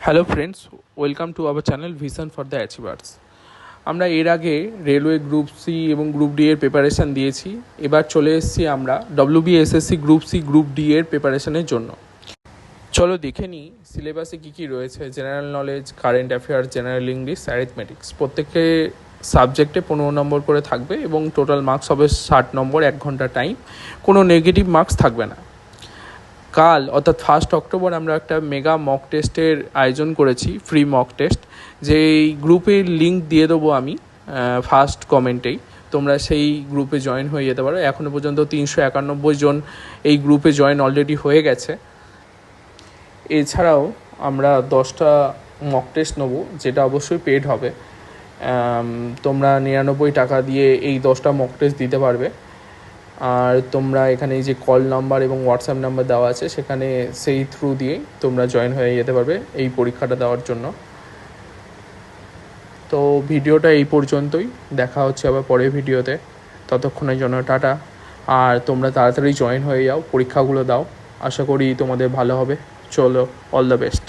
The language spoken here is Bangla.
Hello friends, welcome to our channel vision for the achievers. আমরা এর আগে রেলওয়ে গ্রুপ সি এবং গ্রুপ ডি এর প্রিপারেশান দিয়েছি। এবার চলে এসেছি আমরা WBSSC group C group D এর প্রিপারেশানের জন্য। চলো দেখে নিই সিলেবাসে কী কী রয়েছে। General knowledge, current affairs, general English, arithmetics, প্রত্যেকে সাবজেক্টে 15 নম্বর করে থাকবে এবং টোটাল মার্কস হবে 60 নম্বর, 1 ঘন্টা টাইম। কোনো নেগেটিভ মার্কস থাকবে না। কাল অর্থাৎ 1 অক্টোবর আমরা একটা মেগা মক টেস্টের আয়োজন করেছি, ফ্রি মক টেস্ট, যেই গ্রুপের লিঙ্ক দিয়ে দেবো আমি ফার্স্ট কমেন্টেই। তোমরা সেই গ্রুপে জয়েন হয়ে যেতে পারো। এখনও পর্যন্ত 391 জন এই গ্রুপে জয়েন অলরেডি হয়ে গেছে। এছাড়াও আমরা 10টা মক টেস্ট নেবো, যেটা অবশ্যই পেড হবে। তোমরা 99 টাকা দিয়ে এই 10টা মক টেস্ট দিতে পারবে। আর তোমরা এখানে যে কল নাম্বার এবং হোয়াটসঅ্যাপ নাম্বার দেওয়া আছে, সেখানে সেই থ্রু দিয়েই তোমরা জয়েন হয়ে যেতে পারবে এই পরীক্ষাটা দেওয়ার জন্য। তো ভিডিওটা এই পর্যন্তই, দেখা হচ্ছে আবার পরের ভিডিওতে। ততক্ষণের জন্য টাটা। আর তোমরা তাড়াতাড়ি জয়েন হয়ে যাও, পরীক্ষাগুলো দাও, আশা করি তোমাদের ভালো হবে। চলো, অল দ্য বেস্ট।